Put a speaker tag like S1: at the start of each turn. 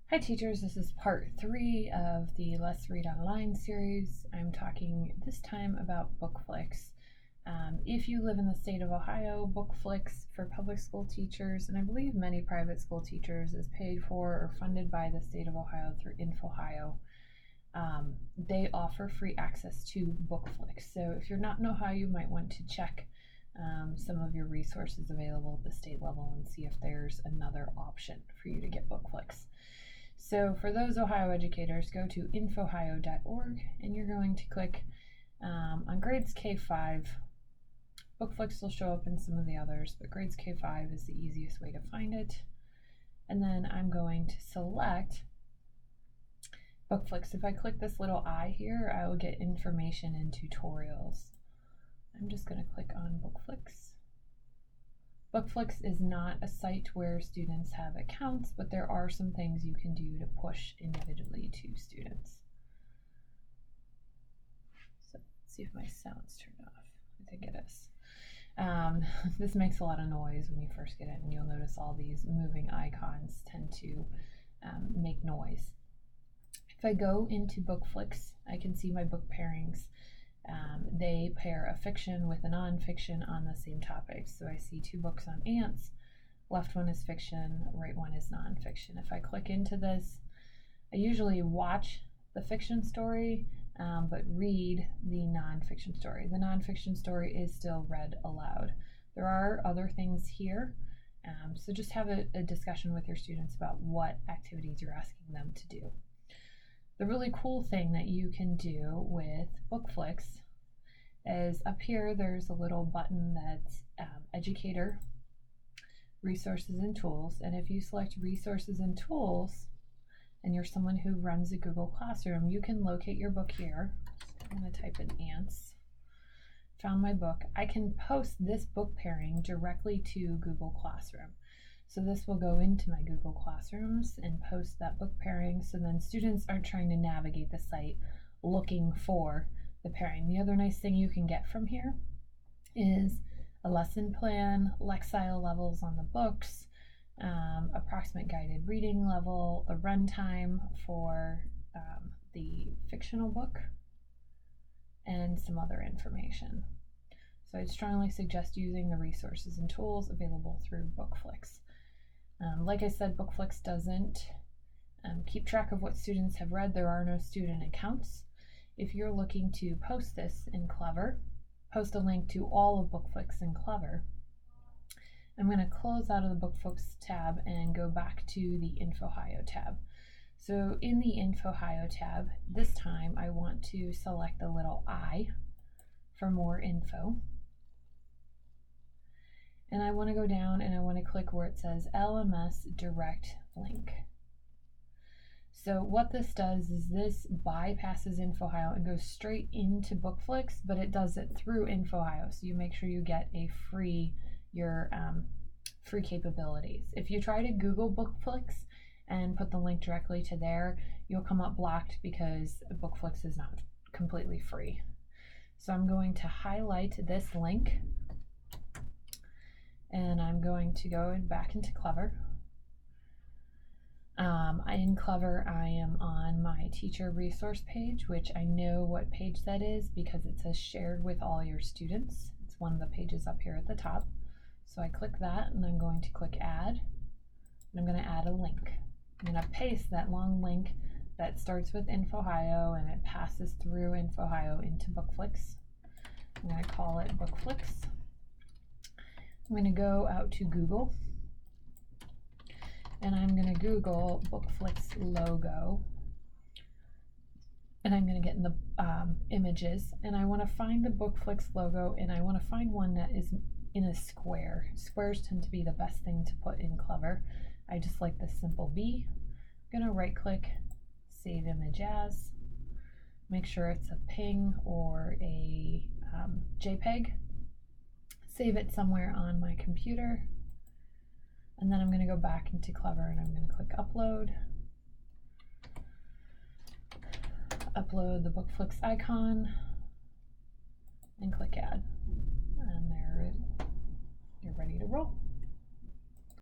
S1: Hi teachers, this is part 3 of the Let's Read Online series. I'm talking this time about Bookflix. If you live in the state of Ohio, Bookflix for public school teachers, and I believe many private school teachers, is paid for or funded by the state of Ohio through InfOhio. They offer free access to Bookflix. So if you're not in Ohio, you might want to check some of your resources available at the state level and see if there's another option for you to get Bookflix. So for those Ohio educators, go to InfOhio.org and you're going to click on grades K-5. Bookflix will show up in some of the others, but grades K-5 is the easiest way to find it. And then I'm going to select Bookflix. If I click this little I here, I will get information and tutorials. I'm just going to click on Bookflix. Bookflix is not a site where students have accounts, but there are some things you can do to push individually to students. So let's see if my sound's turned off. I think it is. This makes a lot of noise when you first get in, and you'll notice all these moving icons tend to make noise. If I go into Bookflix, I can see my book pairings. They pair a fiction with a nonfiction on the same topic. So I see 2 books on ants. Left one is fiction, right one is nonfiction. If I click into this, I usually watch the fiction story, but read the nonfiction story. The nonfiction story is still read aloud. There are other things here, so just have a discussion with your students about what activities you're asking them to do. The really cool thing that you can do with Bookflix is up here there's a little button that's Educator, Resources and Tools, and if you select Resources and Tools and you're someone who runs a Google Classroom, you can locate your book here. So I'm going to type in ants. Found my book. I can post this book pairing directly to Google Classroom. So this will go into my Google Classrooms and post that book pairing, so then students aren't trying to navigate the site looking for the pairing. The other nice thing you can get from here is a lesson plan, Lexile levels on the books, approximate guided reading level, the runtime for the fictional book, and some other information. So I'd strongly suggest using the resources and tools available through Bookflix. Like I said, Bookflix doesn't keep track of what students have read. There are no student accounts. If you're looking to post this in Clever, post a link to all of Bookflix in Clever. I'm going to close out of the Bookflix tab and go back to the InfOhio tab. So in the InfOhio tab, this time I want to select the little I for more info. And I want to go down and I want to click where it says LMS Direct Link. So what this does is this bypasses InfOhio and goes straight into Bookflix, but it does it through InfOhio. So you make sure you get free capabilities. If you try to Google Bookflix and put the link directly to there, you'll come up blocked because Bookflix is not completely free. So I'm going to highlight this link. And I'm going to go back into Clever. In Clever, I am on my teacher resource page, which I know what page that is because it says shared with all your students. It's one of the pages up here at the top. So I click that and I'm going to click add. And I'm going to add a link. I'm going to paste that long link that starts with InfOhio and it passes through InfOhio into Bookflix. I'm going to call it Bookflix. I'm going to go out to Google and I'm going to Google Bookflix logo and I'm going to get in the images and I want to find the Bookflix logo and I want to find one that is in a square. Squares tend to be the best thing to put in Clever. I just like the simple B. I'm going to right click, save image as, make sure it's a PNG or a JPEG. Save it somewhere on my computer, and then I'm going to go back into Clever and I'm going to click upload, upload the Bookflix icon, and click add, and there you're ready to roll.